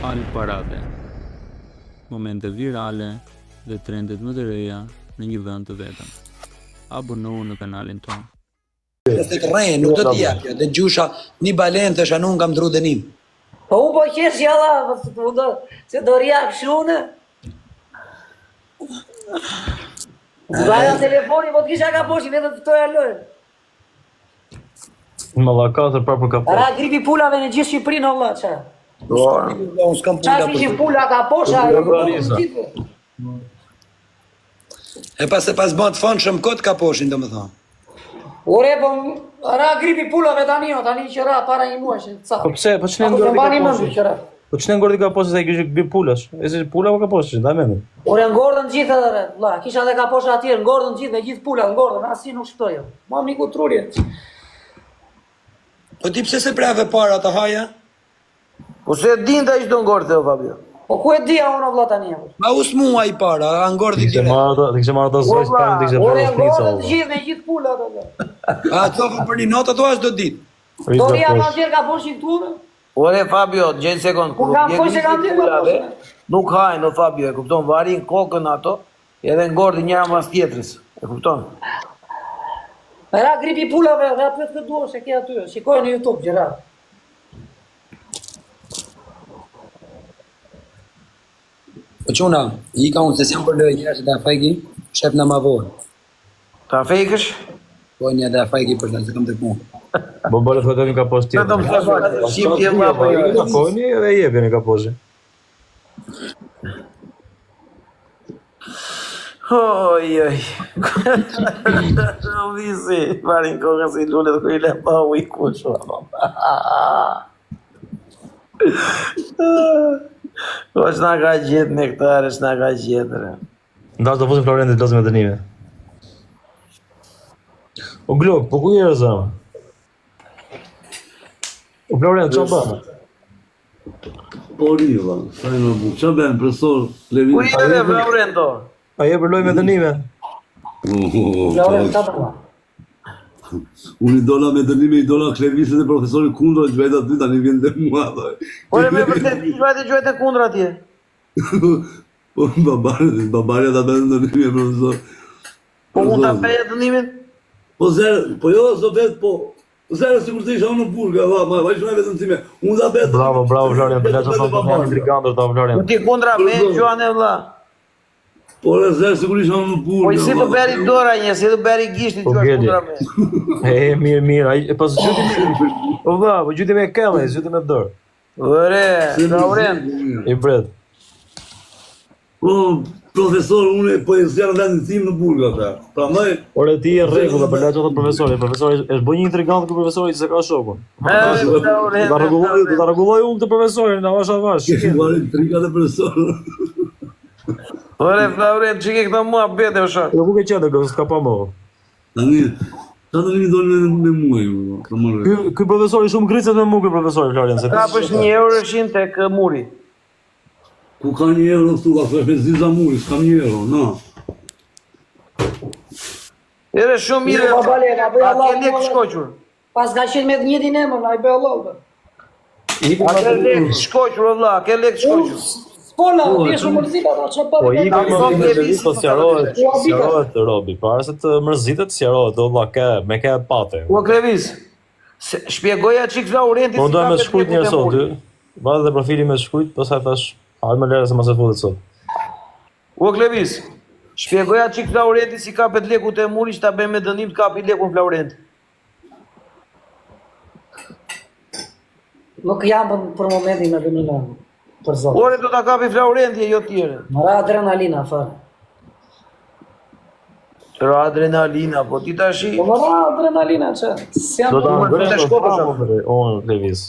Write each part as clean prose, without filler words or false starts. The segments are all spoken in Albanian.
Al parave, momente virale dhe trendet më të reja në një vend të vetëm. Abonohu në kanalin tonë. Nëse të rrejë, nuk do t'i japja, dhe gjusha një balen të shanun kam dru dënim. Po unë po qesh jalla, se do rjak shune. Gaja telefoni, po t'kisha ka poshi, vetëm të toja lojnë. Më la 4 për ka Ra gripi pulave në gjithë Shqipërinë, Allah, qa. Unë s'kam Qa pula për kishin të. pula ka posha, E pas e pas bënë të fanë shumë kot ka poshin, do më thonë. ore, po, ra gripi pulave tani që ra para një muash, ca. Po pse, po ç'ne Ako ngordi të bani ka mëndu poshtë? që ra. Po ç'ne ngordi ka poshtë se ai kishte bi pulash. E si pula po ka poshtë, ndaj mendin. Ore, ngordën gjithë edhe, re, vlla, kisha dhe ka posha atjerë, ngordën gjithë, me gjithë pula, ngordën, asi nuk shpëtojo. Ma miku trurje. Po ti pse se prave para të haja? Po se din ta ishte ngorte o Fabio. Po ku e dia unë, vlla, tani. Ma us mua i para, a ngordi Kishte dire. marrë ato zoj span, kishte Ore, bërë shpnica. ngordën gjithë, me gjithë pula, vlla. A të thofë për një notë ato ashtë do ditë. Doria ma tjerë ka poshin këtu, dhe? Ore Fabio, gjej sekond. Po kam po që kam tjerë ka poshin. Nuk hajnë o Fabio, e kupton, varin kokën ato, edhe ngordi njëra mas tjetrës. E kupton? Ra gripi pulave, dhe apet këtë duo, se ke aty, shikoj në YouTube, gjera. Po quna, i ka unë se s'jam për lojë njërë që da fajki, shep në ma vorë. Ta fejkësh? Po një da fajki për ta se kam të punë. Po bëre foto ka poshtë tjetër. Vetëm sa shim ti më apo jo. Ka poni edhe jepeni ka poshtë. Oj, oj. O visi, varin kokën si lullet ku i le pa u i kush. Po s'na ka gjetë nektare, s'na ka gjetë. Re. Ndash do fusim Florentit lozë me dënime. O Glok, po ku je zama? O Florent, çfarë bën? Po riva, sa e në bukë, qa ben, profesor Levin? Ku je dhe Florento? A je për lojë me dënime? Laure, ta përma. Unë i dola me dënime, i dola Klevisit dhe profesori kundra, që vejta ty tani vjen dhe mua, dhe. Ore me vërtet, ti vajte gjuhet e kundra atje. Po babarja ta bën dënime, profesor. Po mund ta peje dënimin? Po zerë, po jo, zdo vetë, po, zerë si kur të isha unë në burga, ma shumë e vetëm time, unë da vetë. Bravo, Florent, bëlla që thonë të intrigantër ta Florent. Ti kundra me gjuane vlla. Po e zerë si kur isha unë në burga. Po si të beri dora një, si të beri gishti Po gjuash gjeli. kundra me. Mirë, ai pas gjyti me. Po vlla, po gjyti me këmbë, gjyti me dorë. Ore, Florent. I bret. Po, profesor, unë po e zjarë vendin tim në burga, ta. Pra mëj, Ore ti e rregull, bëlla që thotë profesori. Profesori është bën një intrigant ku profesori se ka shokun. Do ta rregulloj unë këtë profesorin, na vash avash. varin trika dhe profesor. Ore, Florent, që ke këto mua bete o shok. Jo ku ke qenë që s'ka pa më. Tani, ta të vini dole me mua ju, të marrë. Ky profesori shumë gricet me mua ky profesori Florent se. Ka pësh 1 euro shin tek muri. Ku ka 1 euro këtu, ka thua me ziza muri, s'kam 1 euro, na. Ere shumë mirë. Po bale, na bëj A Allah. ke lek shkoqur? Pas ka qenë me të njëjtin emër, na i bëj Allah. be. A ke lek shkoqur valla, a ke lek shkoqur? Spola, ti shumë mërzita, ta që Po për i ka ka thonë më Levis, po sqarohet Robi, para se të mërzitet sqarohet, do valla me ka pate. U Klevis. Shpjegoja çik Florentit. Po do me shkruajt një sot ty. Valla dhe profili me shkruajt, pastaj thash, hajde më lere se mos e futet sot. U Klevis. Shpjegoja çik Florentit si kapet lekut e muri që ta bëjmë me dënim të kapi lekun Florent. Nuk jam për momentin me dënimin. Për zot. Ore do ta kapi Florenti e jo tjerë. Më ra adrenalina, fare. Ra adrenalina, po ti tashi. Po më ra adrenalina, që? Si jam Do ta për bëj të shkopësh, on Levis.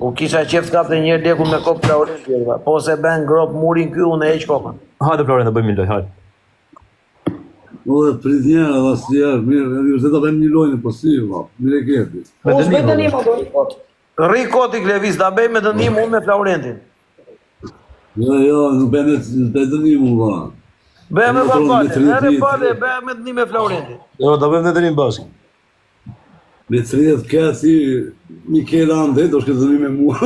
U kisha qef të kapte një lekun me kopë Florenti. Po se ben grop murin ky unë e heq kokën. Hajde Florent, do bëjmë një lojë, hajde. O dhe prit njerë, dhe asë mirë, edhe se ta bëjmë një lojnë, po si, va, mire kepi. Po s'bëj dënim, do i kot. Rri koti Klevis, ta bëjmë me dënim unë me Florentin. Jo, nuk bëjmë të dënimu, va. Bëjmë me Kontroll me papale, tridhjetë. herë pale, bëjmë me dënim me Florentin. Jo, do bëjmë ndërim bashkë. Me 30k si Mikel Ande, do shkë zëni me mua.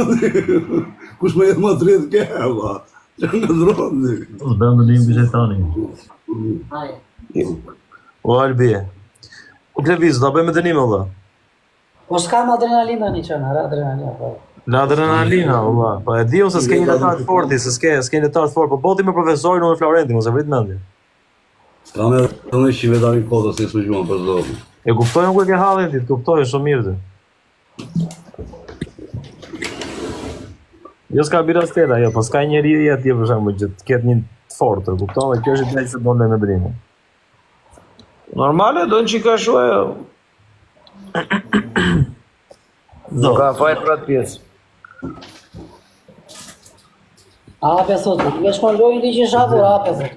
Kush më jetë ma 30k, valla. Që nga dronë. Së bëmë në një bishetani. Haje. O Albi. O Klevis, da bëjmë dënime, valla. Po s'kam adrenalina një qënë, adrenalina. Po. La adrenalina, valla. Po e di se s'ke një letar të forti, se s'ke një letar të fort, po boti me profesorin unë Florenti, mos e vrit mendje. S'kam edhe në shqivetarin kodës, se s'u gjuan për zotin. E kuptojnë ku e ke halin ti, të kuptojnë shumë mirë ti. Jo s'ka bira stela, jo, po s'ka njeri e atje për shemë që të ketë një të fortër, kuptojnë, kjo është i drejtë se do në me drimë. Normale, do në që ka shua jo. Do. Ka fajt për atë pjesë. Ape thotë, me shkon lojnë ti që shapur, ape thotë.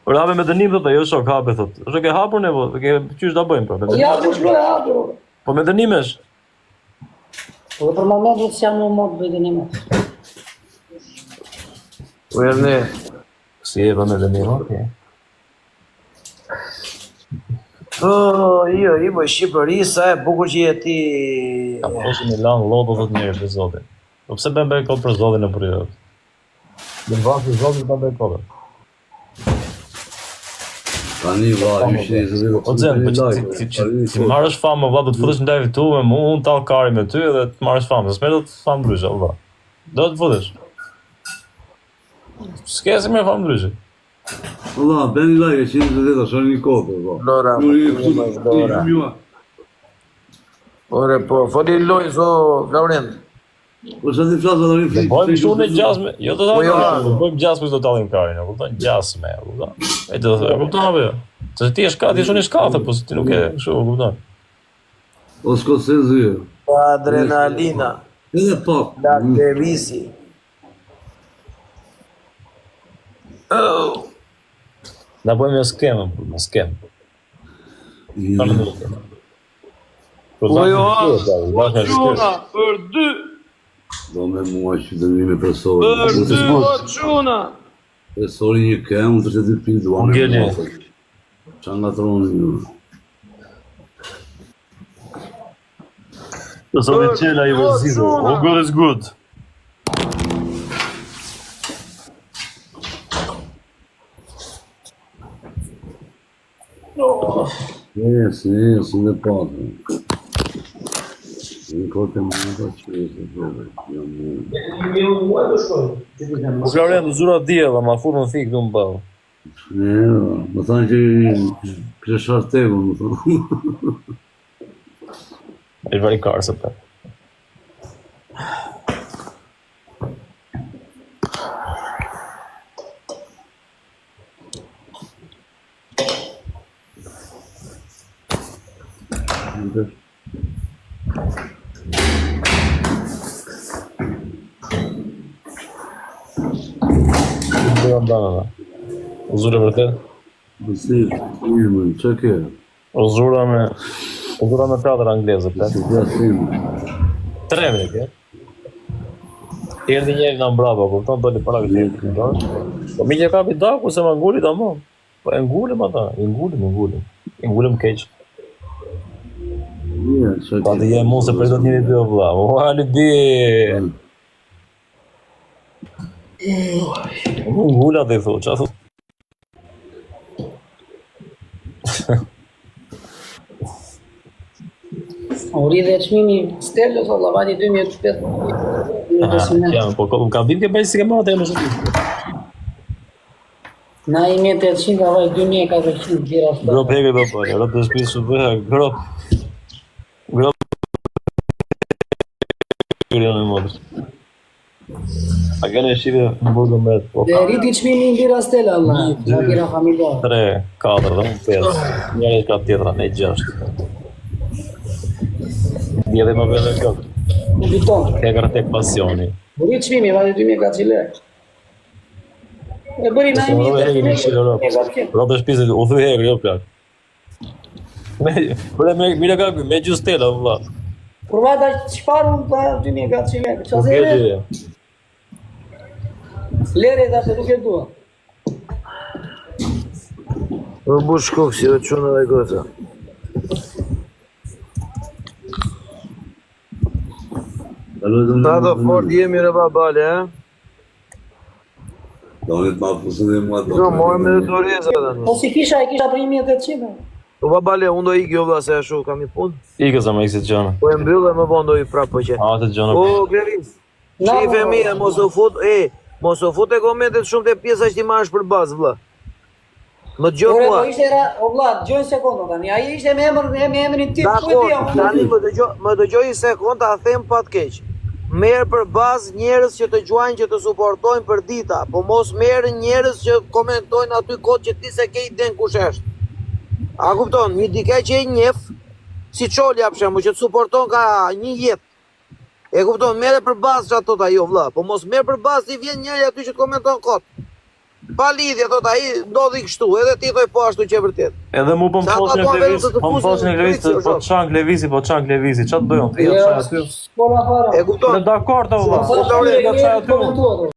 Por hape me dënim thotë, jo shok, hape thotë. Është ke hapur ne, po, qysh da bëjmë, pra. Ja, ku shloja hapur. Po me dënimesh. Po dhe për momentit s'jam në mod bëjtë një mod. Po e ne. Si e për me dënim, okej. Jo, i Shqipëri, sa e bukur që je ti... Ka posi një langë lodo thotë njerë për zotin. Po pse bëjmë bëjë kodë për zotin në periodë? Dhe në vakë për zotin të bëjë kodë. Tani, valla, ju shqe i zëve... O Xen, po që marrësh famë, valla, do të futesh në live tu me mu, unë talë kari me ty dhe të marrësh famë, s'me do të famë ndryshe, valla. Do të futesh. S'ke si me famë ndryshe. Valla, beni like e 120, shoni një kodë, valla. Lora, Lora. Ore, po, foli lojnë, so, Laurent. Po që ti flasë dhe rinë Bëjmë shumë në gjasme, jo të Po, jo, talë, bëjmë gjasme do talin karin, e kupton, gjasme, e kupton. E të dhe, e kupton apo jo? Se ti e shka, ti shumë i shkathë, po se ti nuk e shumë, e kupton. O s'ko se zhjo. Adrenalina, Edhe pak. la Klevisi. Na bëjmë një skemë, një skemë. Po jo, quna, për 2. Do me mua që të një me presori. Për 2, o quna. Presori një kemë, të që të pinë duha me Ngeli. mua. Qa nga troni një. Të sotë qela i vërzidu, all good is good. Yes, në patë. Në kote më në të që e se dhove. Florent, zura djela, ma furë në thikë du më bëllë. Më thanë që kështë shartë tegu, më thanë. E vari karë se për. O zura vërtet? Mësi, një më, që ke? O zura me teatr angleze, për. Si të jasimë. 3 me ke? Erdi njeri në mbrapa, kupton, doli para këtë. Po mi që kapi daku se më ngullit ama. Po e ngullim ata, i ngullim. I ngullim keq. Pa të jem mu se për do t'njëri dy o vla. O alibi! Mu ngulla dhe i thu, qa thu? Uri dhe qmimi Stellës, o lavati 2005. Jam, po ka dim ke bëjë si ke marrë të e më shumë. Na i 1800, ka vaj 2400 bira së. Grop heke do përë, rrët të shpisë shumë bëhe, grop. Kërë janë e modës. A kene shqipe në burgë me të po Dhe rriti qmimi në bira Stella, Allah. Në bira familjar. 3, 4, dhe më 5. Njëri ka tjetra, ne 6. Dje dhe më vele këtë. Në biton. Hekër tek pasioni. Rriti qmimi, vaj 2400 lek. E bëri na i 1800. Rrët e shpisë, u thuj hekër, jo plak. Mire ka me gjus Stella, vla. Por vada çfarë ta 2400 lekë. Nuk Çfarë e lere? di. Lere da se nuk e dua. O bush kokë, si o quna dhe gota. Ta do fort jemi në babale, e? Do të ma fusën e mua do. Jo, mojë me doreza tani. Po si kisha, e kisha për 1800. Po babale, unë do ikë jo vlla se ashtu kam një punë. Ikë sa më ikë gjona. Po e mbyll dhe më vonë do i prapë po që. A të gjona. O, Gleris, shife mija, mos u fut, mos u fut e komentet shumë të pjesa që ti marrësh për bazë, vlla. Më dëgjoj Ore, mua. po ishte o vlla, dëgjoj një sekondë tani. Ai ishte me emrin tim, ku e Dakor, di unë. tani më dëgjoj një sekondë, ta them pa të keq. Merë për bazë njerëz që të gjuajnë, që të suportojnë për dita, po mos merë njerëz që komentojnë aty kod që ti se ke iden kush është. A kupton, një dikaj që e njef, si Çolja për shembull, që të suporton ka një jetë. E kupton, merë për bazë që ato ajo vlla, po mos merë për bazë ti vjen njëri aty që të komenton kod. Pa lidhje thot ai, ndodhi kështu, edhe ti thoj po ashtu që e vërtet. Edhe mu po më Sa thosin ato e vetëm Glevis, të të po më fusin thosin e në Glevis, dritë, po shoh. çan Glevisi, po çan Glevisi, ç'a të bëjon? Ti ja çaj aty. S'po na fara. E kupton? Në dakord o vlla. Po Ja çaj aty. komentuar.